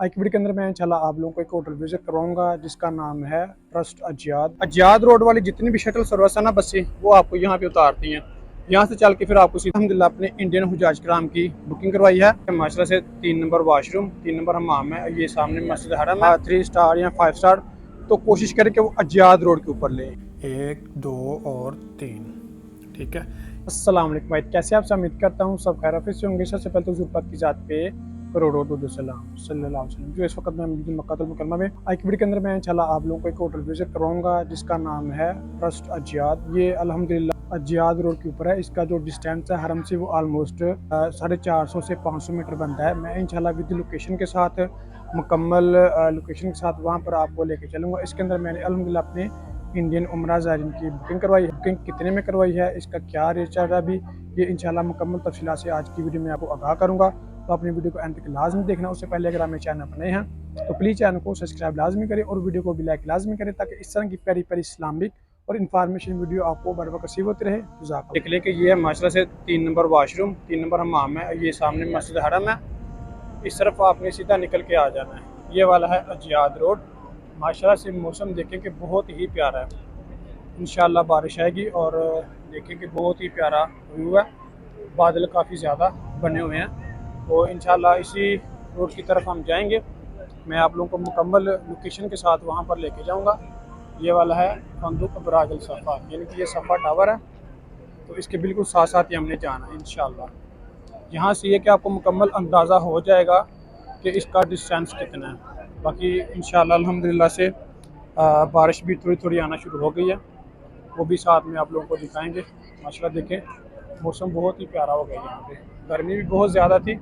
आज की वीडियो के अंदर मैं इंशाल्लाह आप लोगों को एक होटल विजिट करवाऊंगा जिसका नाम है ट्रस्ट अजियाद। अजियाद रोड वाली जितनी भी शटल सर्विस है ना बसें, वो आपको यहाँ पे उतारती हैं। यहाँ से चल के फिर आपको अल्हम्दुलिल्लाह अपने इंडियन हुजाज कराम की बुकिंग करवाई है। माशरा से 3 नंबर वाशरूम, 3 नंबर हमाम है, ये सामने मस्जिद हरम है, 3 स्टार या 5 स्टार। तो कोशिश करें कि वो अजियाद रोड के ऊपर लें। 1 2 और 3, ठीक है। अस्सलाम वालेकुम भाई, कैसे आप? उम्मीद करता हूँ सब खैर से होंगे। सबसे पहले तो ज़ुल्फ़त की ज़ात पे करोड़ों दुरूद सलाम सल्लल्लाहु अलैहि वसल्लम। जो इस वक्त मैं मक्का मुकरमा में आज की वीडियो के अंदर मैं इंशाल्लाह आप लोगों को एक होटल विजिट करवाऊंगा जिसका नाम है ट्रस्ट अजियाद। ये अल्हम्दुलिल्लाह अजियाद रोड के ऊपर है। इसका जो डिस्टेंस है हरम से वो ऑलमोस्ट 450 से 500 मीटर बनता है। मैं इंशाल्लाह विद लोकेशन के साथ मुकम्मल लोकेशन के साथ वहाँ पर आपको लेके चलूँगा। इसके अंदर मैंने अल्हम्दुलिल्लाह अपने इंडियन उमरा ज़ायरीन की बुकिंग करवाई है। बुकिंग कितने में करवाई है, इसका क्या रेट चल रहा है अभी, ये इंशाल्लाह मुकम्मल तफसीलात से आज की वीडियो में आपको आगाह करूँगा। तो अपनी वीडियो को एंड तक लाजमी देखना। उससे पहले अगर आप मेरे चैनल पर नए हैं तो प्लीज़ चैनल को सब्सक्राइब लाजमी करें और वीडियो को भी लाइक लाजमी करें, ताकि इस तरह की प्यारी प्यारी इस्लामिक और इन्फॉर्मेशन वीडियो आपको बर वक्त रिसीव होती रहे। देख लें कि ये है माशरा से 3 नंबर वाशरूम, 3 नंबर हमाम है, ये सामने मस्जिद हरम है। इस तरफ आपने सीधा निकल के आ जाना है। ये वाला है अजियाद रोड। माशरा से मौसम देखें कि बहुत ही प्यारा है। इंशाल्लाह बारिश आएगी और देखें कि बहुत ही प्यारा व्यू है। बादल काफ़ी ज़्यादा बने हुए हैं। तो इंशाल्लाह इसी रोड की तरफ हम जाएंगे। मैं आप लोगों को मुकम्मल लोकेशन के साथ वहाँ पर लेके जाऊँगा। ये वाला है फंदुक अबराज अल सफ़ा, यानी कि ये सफ़ा टावर है। तो इसके बिल्कुल साथ साथ ही हमने जाना है इंशाल्लाह। यहाँ से ये कि आपको मुकम्मल अंदाज़ा हो जाएगा कि इसका डिस्टेंस कितना है। बाकी इंशाल्लाह अल्हम्दुलिल्लाह से बारिश भी थोड़ी थोड़ी आना शुरू हो गई है, वो भी साथ में आप लोगों को दिखाएंगे। माशाल्लाह देखें मौसम बहुत ही प्यारा हो गया। यहाँ पे गर्मी भी बहुत ज़्यादा थी।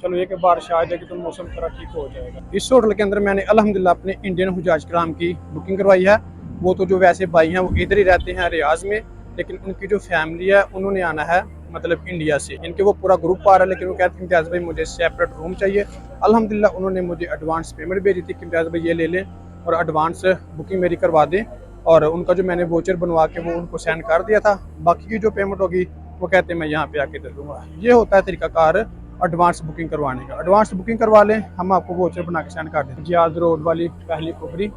चलो ये कि बारिश आ जाएगी तो मौसम थोड़ा ठीक हो जाएगा। इस होटल के अंदर मैंने अल्हम्दुलिल्लाह अपने इंडियन हुजाज कराम की बुकिंग करवाई है। वो तो जो वैसे भाई हैं वो इधर ही रहते हैं रियाज में, लेकिन उनकी जो फैमिली है उन्होंने आना है मतलब इंडिया से। इनके वो पूरा ग्रुप आ रहा है, लेकिन वो कहते हैं इम्तियाज़ भाई मुझे सेपरेट रूम चाहिए। अल्हम्दुलिल्लाह उन्होंने मुझे एडवांस पेमेंट भेजी थी कि इम्तियाज़ भाई ये ले लें और एडवांस बुकिंग मेरी करवा दें, और उनका जो मैंने वोचर बनवा के वो उनको सेंड कर दिया था। बाकी की जो पेमेंट होगी वो कहते हैं मैं यहाँ पे आके दे दूँगा। ये होता है तरीकाकार एडवांस बुकिंग करवाने का। एडवांस बुकिंग करवा लें, हम आपको वोचर बना के सेंड कर दें। अजियाद रोड वाली पहली कुबरी,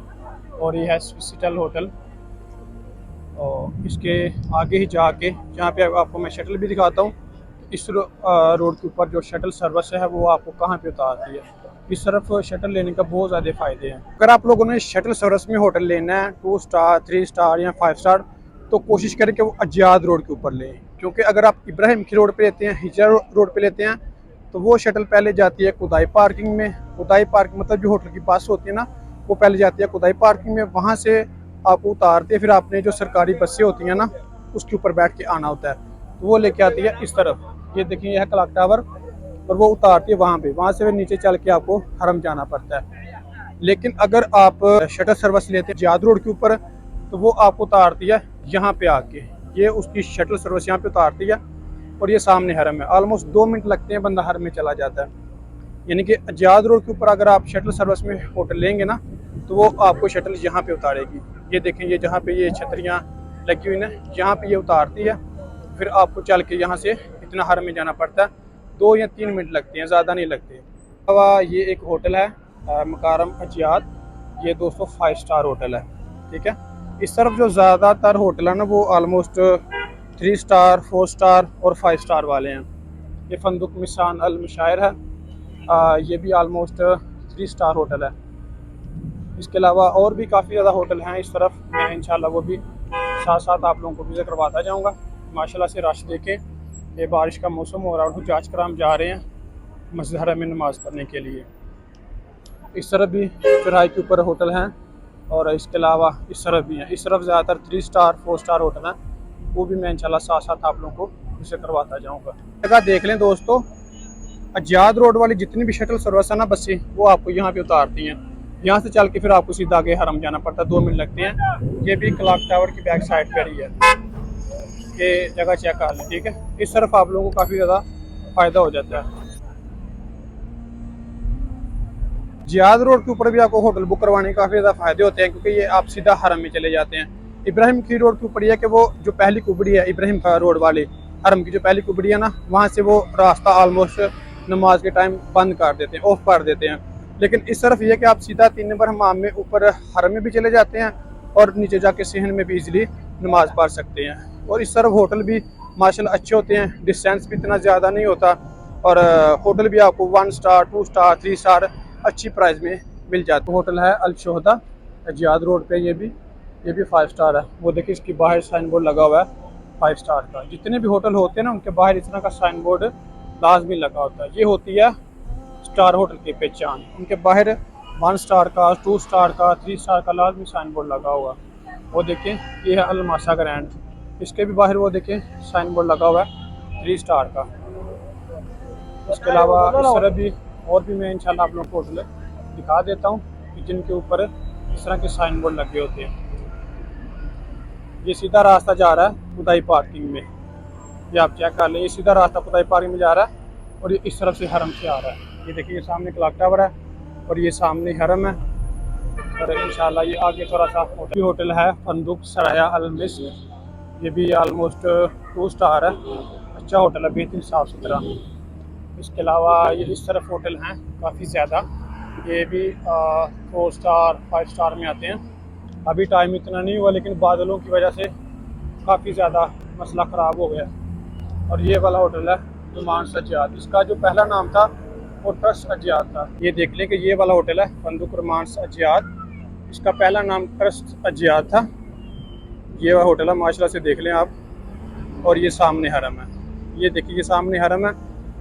और ये है स्विसिटल होटल। और इसके आगे ही जाके जहाँ पे आपको मैं शटल भी दिखाता हूँ। इस रोड के ऊपर जो शटल सर्विस है वो आपको कहाँ पे उतारती है। इस तरफ शटल लेने का बहुत ज़्यादा फ़ायदे हैं। अगर आप लोगों ने शटल सर्विस में होटल लेना है 2 स्टार, 3 स्टार या 5 स्टार, तो कोशिश करें कि वो अजियाद रोड के ऊपर लें। क्योंकि अगर आप इब्राहिम की रोड पे लेते हैं, हिजरा रोड पे लेते हैं, तो वो शटल पहले जाती है कुदाई पार्किंग में। कुदाई पार्किंग मतलब जो होटल की बस होती है ना, वो पहले जाती है कुदाई पार्किंग में। वहाँ से आपको उतारते फिर आपने जो सरकारी बसें होती हैं ना उसके ऊपर बैठ के आना होता है। तो वो लेके आती है इस तरफ। ये देखिए यह क्लॉक टावर, और वो उतारती है वहाँ पे। वहाँ से फिर नीचे चल के आपको हरम जाना पड़ता है। लेकिन अगर आप शटल सर्विस लेते हैं अजियाद रोड के ऊपर, तो वो आपको उतारती है यहाँ पे आके। ये उसकी शटल सर्विस यहाँ पे उतारती है, और ये सामने हरम है। ऑलमोस्ट 2 मिनट लगते हैं, बंदा हरम में चला जाता है। यानी कि अजियाद रोड के ऊपर अगर आप शटल सर्विस में होटल लेंगे ना, तो वो आपको शटल यहाँ पे उतारेगी। ये देखें, ये जहाँ पे ये छतरियाँ लगी हुई ना, यहाँ पे ये उतारती है। फिर आपको चल के यहाँ से इतना हरम में जाना पड़ता है। 2 या 3 मिनट लगते हैं, ज़्यादा नहीं लगते। ये एक होटल है मकारम अजियाद। ये दोस्तों 5 स्टार होटल है, ठीक है। इस तरफ जो ज़्यादातर होटल है ना वो ऑलमोस्ट 3 स्टार, 4 स्टार और 5 स्टार वाले हैं। ये फंदुक मिसान अल मशायर है, ये भी ऑलमोस्ट 3 स्टार होटल है। इसके अलावा और भी काफ़ी ज़्यादा होटल हैं इस तरफ। मैं इंशाल्लाह वो भी साथ साथ आप लोगों को विज़िट करवाता जाऊँगा। माशाल्लाह से रश देखें, ये बारिश का मौसम हो रहा है और हुज्जाज कराम जा रहे हैं मस्जिद हरम में नमाज़ पढ़ने के लिए। इस तरफ भी चौराहे के ऊपर होटल हैं, और इसके अलावा इस तरफ भी हैं। इस तरफ ज़्यादातर 3 स्टार, 4 स्टार होटल हैं। वो भी मैं इंशाल्लाह साथ साथ आप लोगों को विज़िट करवाता जाऊँगा। जगह देख लें दोस्तों, अजियाद रोड वाली जितनी भी शटल सर्विस है ना बसें, वो आपको यहाँ पे उतारती हैं। यहाँ से चल के फिर आपको सीधा आगे हरम जाना पड़ता है, 2 मिनट लगते हैं। ये भी क्लॉक टावर की बैक साइड पर ही है। ये जगह चेक कर लें, ठीक है। इस तरफ आप लोगों को काफ़ी ज़्यादा फ़ायदा हो जाता है। अजियाद रोड के ऊपर भी आपको होटल बुक करवाने के काफ़ी ज़्यादा फ़ायदे होते हैं, क्योंकि ये आप सीधा हरम में चले जाते हैं। इब्राहिम की रोड के ऊपर यह है कि वो जो पहली कुबड़ी है इब्राहिम रोड वाले हरम की जो पहली कुबड़ी है ना, वहाँ से वो रास्ता ऑलमोस्ट नमाज के टाइम बंद कर देते हैं, ऑफ कर देते हैं। लेकिन इस तरफ ये कि आप सीधा 3 नंबर हमाम में ऊपर हरम में भी चले जाते हैं और नीचे जाके सहन में भी इजीली नमाज पढ़ सकते हैं। और इस तरफ होटल भी माशाल्लाह अच्छे होते हैं, डिस्टेंस भी इतना ज़्यादा नहीं होता और होटल भी आपको 1 स्टार 2 स्टार 3 स्टार अच्छी प्राइस में मिल जाता है। होटल है अल शोहदा अजियाद रोड पे, ये भी 5 स्टार है। वो देखिए इसकी बाहर साइन बोर्ड लगा हुआ है 5 स्टार का। जितने भी होटल होते हैं ना उनके बाहर इस तरह का साइन बोर्ड लाजमी लगा होता है। ये होती है स्टार होटल की पहचान। उनके बाहर 1 स्टार का 2 स्टार का 3 स्टार का लाजमी साइन बोर्ड लगा हुआ। वो देखें ये है अल मासा ग्रैंड, इसके भी बाहर वो देखें साइन बोर्ड लगा हुआ है 3 स्टार का। इसके अलावा इस तरह भी और भी मैं इंशाल्लाह आप लोगों को होटल दिखा देता हूँ कि जिनके ऊपर इस तरह के साइन बोर्ड लगे होते हैं। ये सीधा रास्ता जा रहा है खुदाई पार्किंग में, ये आप चेक कर लें। ये सीधा रास्ता खुदाई पार्किंग में जा रहा है और ये इस तरफ से हरम से आ रहा है। ये देखिए ये सामने क्लॉक टावर है और ये सामने हरम है। और इंशाल्लाह ये आगे थोड़ा सा होटल है फंदुक सराया अल मिस्र। ये भी ऑलमोस्ट 2 स्टार है, अच्छा होटल है, बेहतरीन साफ़ सुथरा। इसके अलावा ये इस तरफ होटल हैं काफ़ी ज़्यादा, ये भी 4 स्टार 5 स्टार में आते हैं। अभी टाइम इतना नहीं हुआ लेकिन बादलों की वजह से काफ़ी ज़्यादा मसला ख़राब हो गया। और ये वाला होटल है रुमांस अजियाद, इसका जो पहला नाम था वो ट्रस्ट अजियाद था। ये देख लें कि ये वाला होटल है फंदुक रुमांस अजियाद, इसका पहला नाम ट्रस्ट अजियाद था। ये वाला होटल है माशाल्लाह से देख लें आप। और ये सामने हरम है, ये देखिए ये सामने हरम है।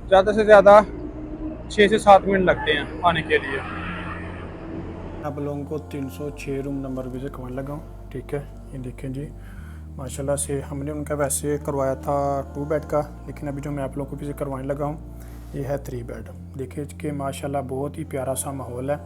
ज़्यादा से ज़्यादा 6 से 7 मिनट लगते हैं आने के लिए। आप लोगों को 306 रूम नंबर विजिट करवाने लगा हूँ, ठीक है। ये देखें जी माशाल्लाह से हमने उनका वैसे करवाया था 2 बेड का, लेकिन अभी जो मैं आप लोगों को विजिट करवाने लगा हूँ ये है 3 बेड। देखिए कि माशाल्लाह बहुत ही प्यारा सा माहौल है,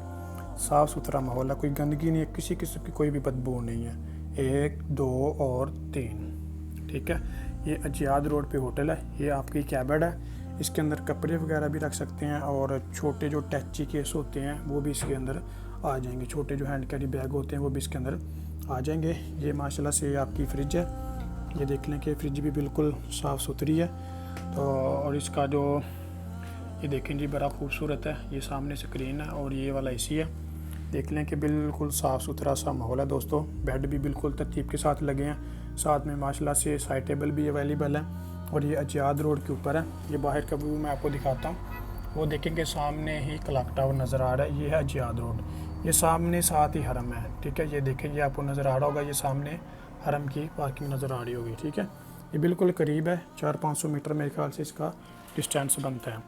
साफ़ सुथरा माहौल है, कोई गंदगी नहीं है, किसी किस्म की कोई भी बदबू नहीं है। 1 2 और 3, ठीक है। ये अजियाद रोड पे होटल है, ये आपकी कैबिन है। इसके अंदर कपड़े वगैरह भी रख सकते हैं और छोटे जो टैची केस होते हैं वो भी इसके अंदर आ जाएंगे, छोटे जो हैंड कैरी बैग होते हैं वो भी इसके अंदर आ जाएंगे। ये माशाल्लाह से आपकी फ्रिज है, ये देख लें कि फ्रिज भी बिल्कुल साफ़ सुथरी है। तो और इसका जो ये देखें जी बड़ा खूबसूरत है, ये सामने स्क्रीन है और ये वाला एसी है। देख लें कि बिल्कुल साफ़ सुथरा सा माहौल है दोस्तों। बेड भी बिल्कुल तरतीब के साथ लगे हैं, साथ में माशाल्लाह से साइड टेबल भी अवेलेबल है। और ये अजियाद रोड के ऊपर है। ये बाहर का व्यू मैं आपको दिखाता हूँ, वो देखेंगे सामने ही क्लॉक टावर नज़र आ रहा है, ये है अजियाद रोड। ये सामने साथ ही हरम है, ठीक है। ये देखेंगे आपको नज़र आ रहा होगा, ये सामने हरम की पार्किंग नज़र आ रही होगी, ठीक है। ये बिल्कुल करीब है, 400-500 मीटर मेरे ख्याल से इसका डिस्टेंस बनता है।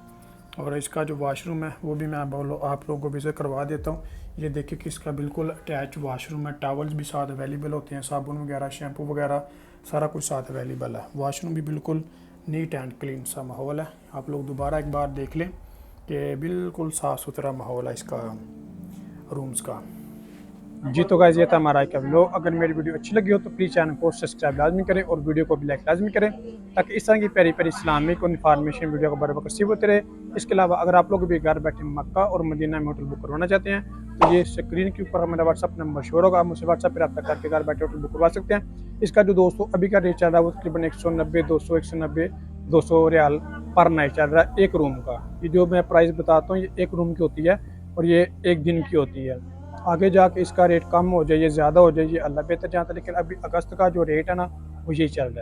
और इसका जो वाशरूम है वो भी मैं आप लोगों को विजिट करवा देता हूँ। ये देखिए कि इसका बिल्कुल अटैच वाशरूम है, टॉवल्स भी साथ अवेलेबल होते हैं, साबुन वगैरह शैम्पू वगैरह सारा कुछ साथ अवेलेबल है। वाशरूम भी बिल्कुल नीट एंड क्लीन सा माहौल है। आप लोग दोबारा एक बार देख लें कि बिल्कुल साफ़ सुथरा माहौल है इसका रूम्स का। जी तो गाइस ये था हमारा एक व्लॉग। अगर मेरी वीडियो अच्छी लगी हो तो प्लीज़ चैनल को सब्सक्राइब लाजमी करें और वीडियो को भी लाइक लाजमी करें, ताकि इस तरह की प्यारी प्यारी इस्लामिक और इन्फॉर्मेशन वीडियो को बराबर रिसीव होते रहे। इसके अलावा अगर आप लोग भी घर बैठे मक्का और मदीना में होटल बुक करवाना चाहते हैं तो ये स्क्रीन के ऊपर मेरा व्हाट्सअप नंबर शोर होगा, आप मुझसे व्हाट्सअप पर रब्ता करके घर बैठे होटल बुक करवा सकते हैं। इसका जो दोस्तों अभी का रेट चल रहा है वो तकरीबन 190 200 190 200 रियाल पर नाइट चल रहा है एक रूम का। ये जो मैं प्राइस बताता हूँ ये एक रूम की होती है और ये एक दिन की होती है। आगे जाके इसका रेट कम हो जाए, ये ज़्यादा हो जाए, ये अल्लाह बेहतर जानता है, लेकिन अभी अगस्त का जो रेट है ना वो यही चल रहा है।